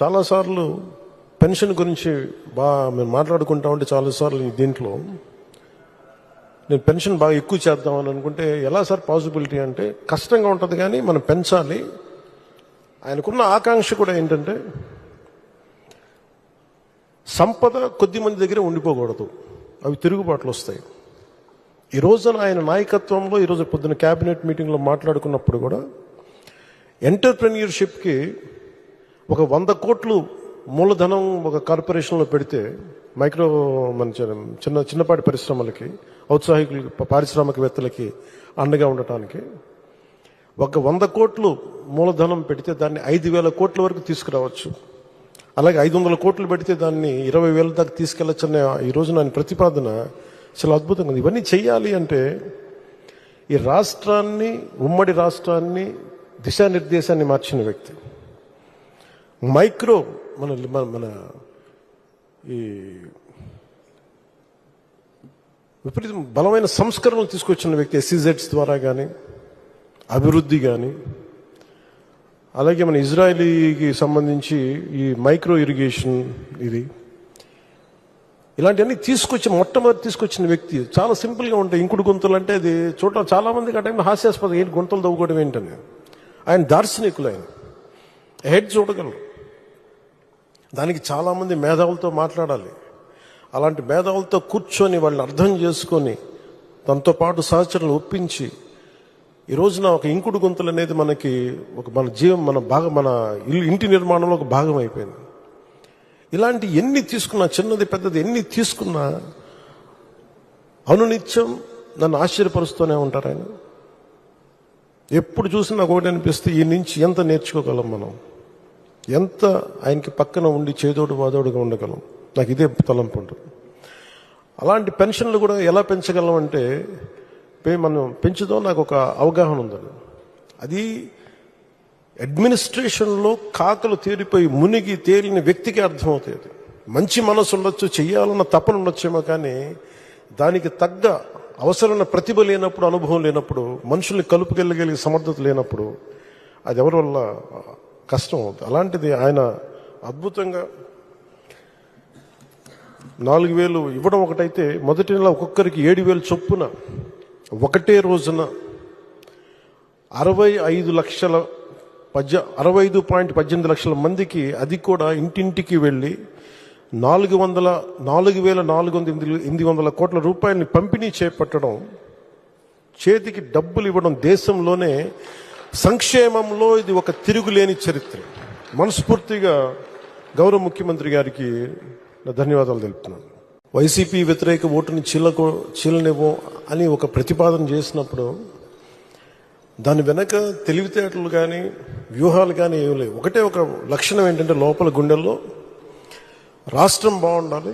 చాలాసార్లు పెన్షన్ గురించి మేము మాట్లాడుకుంటా ఉంటే చాలాసార్లు దీంట్లో నేను పెన్షన్ బాగా ఎక్కువ చేద్దామని అనుకుంటే ఎలా సార్ పాసిబిలిటీ అంటే కష్టంగా ఉంటుంది, కానీ మనం పెంచాలి. ఆయనకున్న ఆకాంక్ష కూడా ఏంటంటే సంపద కొద్ది మంది దగ్గర ఉండిపోకూడదు, అవి తిరుగుబాట్లు వస్తాయి. ఈ రోజున ఆయన నాయకత్వంలో ఈరోజు పొద్దున క్యాబినెట్ మీటింగ్లో మాట్లాడుకున్నప్పుడు కూడా ఎంటర్ప్రెన్యూర్షిప్కి ఒక 100 కోట్లు మూలధనం ఒక కార్పొరేషన్లో పెడితే మైక్రో మన చిన్నపాటి పరిశ్రమలకి, ఔత్సాహికులకి, పారిశ్రామికవేత్తలకి అండగా ఉండటానికి ఒక 100 కోట్లు మూలధనం పెడితే దాన్ని 5,000 కోట్ల వరకు తీసుకురావచ్చు. అలాగే 500 కోట్లు పెడితే దాన్ని 20,000 దాకా తీసుకెళ్లొచ్చన్న ఈ రోజు నా ప్రతిపాదన చాలా అద్భుతంగా ఉంది. ఇవన్నీ చెయ్యాలి అంటే ఈ రాష్ట్రాన్ని, ఉమ్మడి రాష్ట్రాన్ని దిశానిర్దేశాన్ని మార్చిన వ్యక్తి, మైక్రో మన ఈ విపరీత బలమైన సంస్కరణలు తీసుకొచ్చిన వ్యక్తి, SEZs ద్వారా కానీ అభివృద్ధి కానీ, అలాగే మన ఇజ్రాయలీకి సంబంధించి ఈ మైక్రో ఇరిగేషన్ ఇలాంటివన్నీ మొట్టమొదటి తీసుకొచ్చిన వ్యక్తి. చాలా సింపుల్గా ఉంటాయి. ఇంకుడు గుంతలు అంటే అది చూడటం చాలా మందికి ఆ టైంలో హాస్యాస్పదం, ఏంటి గుంతలు తవ్వుకోవడం ఏంటని. ఆయన దార్శనికులు, ఆయన హెడ్ చూడగలరు. దానికి చాలామంది మేధావులతో మాట్లాడాలి. అలాంటి మేధావులతో కూర్చొని వాళ్ళని అర్థం చేసుకొని తనతో పాటు సహచరులు ఒప్పించి ఈ రోజున ఒక ఇంకుడు గుంతలు అనేది మనకి మన ఇంటి నిర్మాణంలో ఒక భాగం అయిపోయింది. ఇలాంటి ఎన్ని తీసుకున్నా, చిన్నది పెద్దది ఎన్ని తీసుకున్నా అనునిత్యం నన్ను ఆశ్చర్యపరుస్తూనే ఉంటారు ఆయన. ఎప్పుడు చూసినా ఒకటి అనిపిస్తే ఈ నుంచి ఎంత నేర్చుకోగలం మనం, ఎంత ఆయనకి పక్కన ఉండి చేదోడు వాదోడుగా ఉండగలం. నాకు ఇదే తలంపు ఉంటుంది. అలాంటి పెన్షన్లు కూడా ఎలా పెంచగలం అంటే మనం పెంచుదాం, నాకు ఒక అవగాహన ఉందని. అది అడ్మినిస్ట్రేషన్లో కాకలు తేలిపోయి మునిగి తేలిన వ్యక్తికి అర్థమవుతుంది. మంచి మనసు ఉండొచ్చు, చెయ్యాలన్న తపన ఉండొచ్చేమో, కానీ దానికి తగ్గ అవసరమైన ప్రతిభ లేనప్పుడు, అనుభవం లేనప్పుడు, మనుషుల్ని కలుపుకెళ్ళగలిగే సమర్థత లేనప్పుడు అది ఎవరి వల్ల కష్టం అవుతుంది. అలాంటిది ఆయన అద్భుతంగా 4,000 ఇవ్వడం ఒకటైతే, మొదటి నెల ఒక్కొక్కరికి 7,000 చొప్పున ఒకటే రోజున 65.18 లక్షల మందికి, అది కూడా ఇంటింటికి వెళ్ళి 4,400 కోట్ల రూపాయలని పంపిణీ చేపట్టడం, చేతికి డబ్బులు ఇవ్వడం, దేశంలోనే సంక్షేమంలో ఇది ఒక తిరుగులేని చరిత్ర. మనస్ఫూర్తిగా గౌరవ ముఖ్యమంత్రి గారికి నా ధన్యవాదాలు తెలుపుతున్నాను. వైసీపీ వ్యతిరేక ఓటుని చీలనివ్వం అని ఒక ప్రతిపాదన చేసినప్పుడు దాని వెనక తెలివితేటలు కానీ వ్యూహాలు కానీ ఏమి లేవు. ఒకటే ఒక లక్షణం ఏంటంటే లోపల గుండెల్లో రాష్ట్రం బాగుండాలి,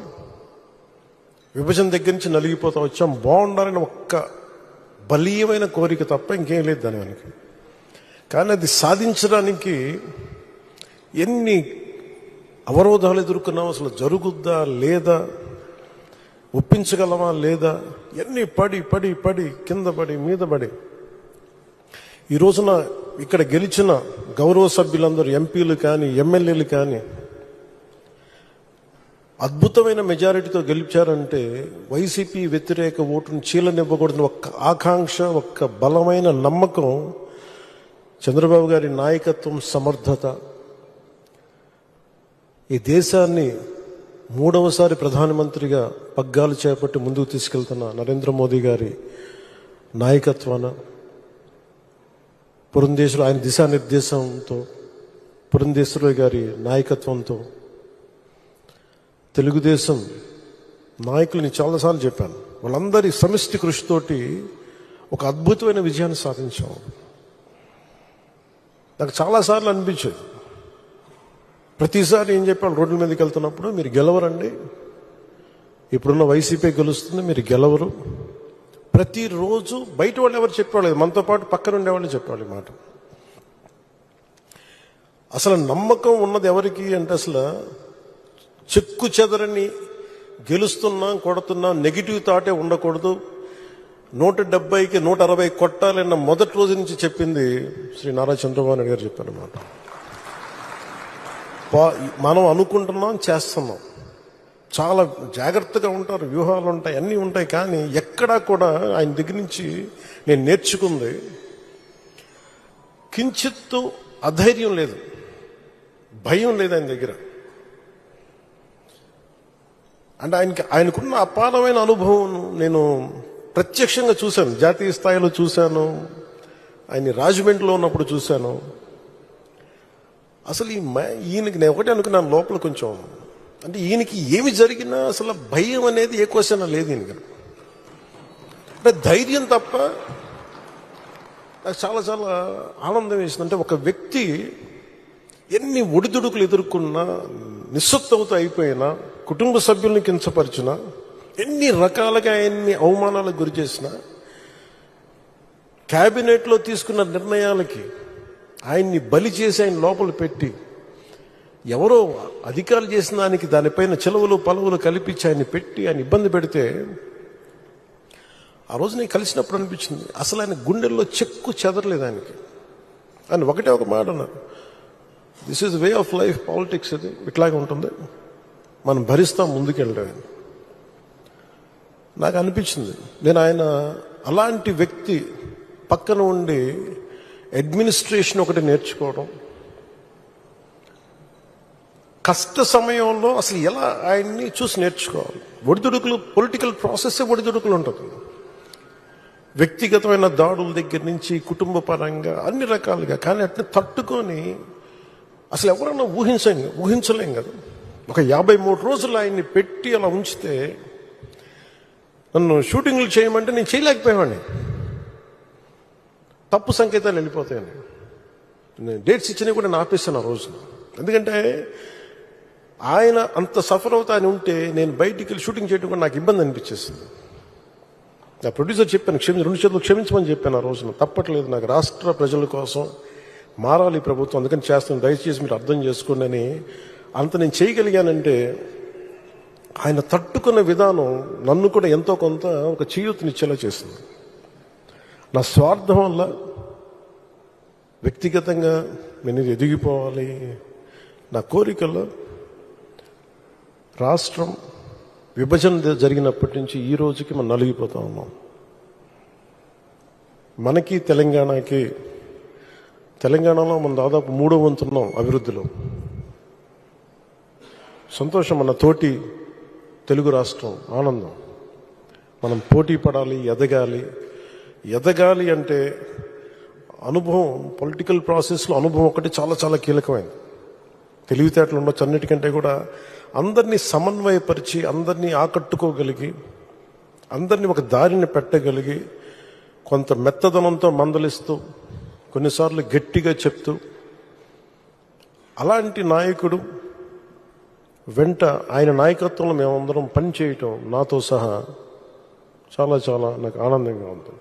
విభజన దగ్గర నుంచి నలిగిపోతా వచ్చాం, బాగుండాలని ఒక్క బలీయమైన కోరిక తప్ప ఇంకేం లేదు దాని వెనక. కానీ అది సాధించడానికి ఎన్ని అవరోధాలు ఎదుర్కొన్నాం, అసలు జరుగుద్దా లేదా, ఒప్పించగలమా లేదా, ఎన్ని పడి పడి పడి కింద పడి మీద పడి ఈ రోజున ఇక్కడ గెలిచిన గౌరవ సభ్యులందరూ, ఎంపీలు కానీ ఎమ్మెల్యేలు కానీ అద్భుతమైన మెజారిటీతో గెలిచారంటే వైసీపీ వ్యతిరేక ఓటును చీలనివ్వకూడదని ఒక్క ఆకాంక్ష, ఒక్క బలమైన నమ్మకం, చంద్రబాబు గారి నాయకత్వం, సమర్థత, ఈ దేశాన్ని 3వసారి ప్రధానమంత్రిగా పగ్గాలు చేపట్టి ముందుకు తీసుకెళ్తున్న నరేంద్ర మోదీ గారి నాయకత్వాన, పురంధేశ్వరి ఆయన దిశానిర్దేశంతో, పురంధేశ్వరి గారి నాయకత్వంతో, తెలుగుదేశం నాయకులని చాలాసార్లు చెప్పాను, వాళ్ళందరి సమిష్టి కృషితోటి ఒక అద్భుతమైన విజయాన్ని సాధించాం. నాకు చాలాసార్లు అనిపించేది, ప్రతిసారి ఏం చెప్పాను, రోడ్ల మీదకి వెళ్తున్నప్పుడు మీరు గెలవరండి, ఇప్పుడున్న వైసీపీ గెలుస్తుంది, మీరు గెలవరు. ప్రతిరోజు బయట వాళ్ళు ఎవరు చెప్పేవాళ్ళు, మనతో పాటు పక్కన ఉండేవాళ్ళు చెప్పేవాళ్ళు మాట. అసలు నమ్మకం ఉన్నది ఎవరికి అంటే, అసలు చెక్కు చెదరని గెలుస్తున్నాం, కొడుతున్నాం, నెగిటివ్ థాటే ఉండకూడదు, 170కి 160 కొట్టాలన్న మొదటి రోజు నుంచి చెప్పింది శ్రీ నారా చంద్రబాబు నాయుడు గారు చెప్పారన్నమాట. మనం అనుకుంటున్నాం, చేస్తున్నాం. చాలా జాగ్రత్తగా ఉంటారు, వ్యూహాలు ఉంటాయి, అన్నీ ఉంటాయి. కానీ ఎక్కడా కూడా ఆయన దగ్గర నుంచి నేను నేర్చుకుంది కించిత్తు అధైర్యం లేదు, భయం లేదు ఆయన దగ్గర. అంటే ఆయనకున్న అపారమైన అనుభవం నేను ప్రత్యక్షంగా చూశాను. జాతీయ స్థాయిలో చూశాను, ఆయన రాజమండ్రిలో ఉన్నప్పుడు చూశాను. అసలు ఈయనకి నేను ఒకటే అనుకున్నాను లోపల కొంచెం, అంటే ఈయనకి ఏమి జరిగినా అసలు భయం అనేది ఏ క్వశ్చన్ లేదు ఈయనకి. అంటే ధైర్యం తప్ప. నాకు చాలా చాలా ఆనందం వేసింది. అంటే ఒక వ్యక్తి ఎన్ని ఒడిదుడుకులు ఎదుర్కొన్నా, నిస్సత్తువతో అయిపోయినా, కుటుంబ సభ్యుల్ని కించపరిచినా, ఎన్ని రకాలుగా ఆయన్ని అవమానాలకు గురి చేసినా, క్యాబినెట్లో తీసుకున్న నిర్ణయాలకి ఆయన్ని బలి చేసి ఆయన లోపల పెట్టి, ఎవరో అధికారులు చేసిన దానిపైన చెలవులు పలువులు కల్పించి ఆయన్ని పెట్టి ఆయన ఇబ్బంది పెడితే, ఆ రోజు నేను కలిసినప్పుడు అనిపించింది అసలు ఆయన గుండెల్లో చెక్కు చెదరలేదు ఆయనకి. ఆయన ఒకటే ఒక మాట అన్నారు, this is way of life, politics ఇది ఇట్లాగే ఉంటుంది, మనం భరిస్తాం ముందుకెళ్ళడం. నాకు అనిపించింది నేను ఆయన అలాంటి వ్యక్తి పక్కన ఉండి అడ్మినిస్ట్రేషన్ ఒకటి నేర్చుకోవడం, కష్ట సమయంలో అసలు ఎలా ఆయన్ని చూసి నేర్చుకోవాలి. ఒడిదుడుకులు, పొలిటికల్ ప్రాసెస్ ఒడిదుడుకులు ఉంటుంది. వ్యక్తిగతమైన దాడుల దగ్గర నుంచి కుటుంబ పరంగా అన్ని రకాలుగా. కానీ అట్లా తట్టుకొని అసలు ఎవరన్నా ఊహించలేం కదా. ఒక 53 రోజులు ఆయన్ని పెట్టి అలా ఉంచితే, నన్ను షూటింగ్లు చేయమంటే నేను చేయలేకపోయావాడిని. తప్పు సంకేతాలు వెళ్ళిపోతాయని నేను డేట్స్ ఇచ్చినవి కూడా నేను ఆపేస్తాను ఆ రోజు. ఎందుకంటే ఆయన అంత సఫర్ అవుతా అని ఉంటే నేను బయటికి వెళ్ళి షూటింగ్ చేయడం కూడా నాకు ఇబ్బంది అనిపించేసింది. నా ప్రొడ్యూసర్ చెప్పాను, 2 చేతులు క్షమించమని చెప్పాను ఆ రోజున. తప్పట్లేదు, నాకు రాష్ట్ర ప్రజల కోసం మారాలి ప్రభుత్వం, అందుకని చేస్తాను, దయచేసి మీరు అర్థం చేసుకోండి అని. అంత నేను చేయగలిగానంటే ఆయన తట్టుకున్న విధానం నన్ను కూడా ఎంతో కొంత ఒక చేయూతనిచ్చేలా చేసింది. నా స్వార్థం వల్ల వ్యక్తిగతంగా నేను ఎదిగిపోవాలి, నా కోరికల్లో రాష్ట్రం విభజన జరిగినప్పటి నుంచి ఈ రోజుకి మనం నలిగిపోతా ఉన్నాం. మనకి తెలంగాణలో మనం దాదాపు 3వ వంతున్నాం అభివృద్ధిలో. సంతోషం, మన తోటి తెలుగు రాష్ట్రం ఆనందం. మనం పోటీ పడాలి, ఎదగాలి అంటే అనుభవం, పొలిటికల్ ప్రాసెస్లో అనుభవం ఒకటి చాలా చాలా కీలకమైనది. తెలివితేటలు ఉండొచ్చు, అన్నిటికంటే కూడా అందరినీ సమన్వయపరిచి, అందరినీ ఆకట్టుకోగలిగి, అందరినీ ఒక దారిని పెట్టగలిగి, కొంత మెత్తదనంతో మందలిస్తూ, కొన్నిసార్లు గట్టిగా చెప్తూ, అలాంటి నాయకుడు వెంట ఆయన నాయకత్వంలో మేమందరం పనిచేయటం నాతో సహా చాలా చాలా నాకు ఆనందంగా ఉంది.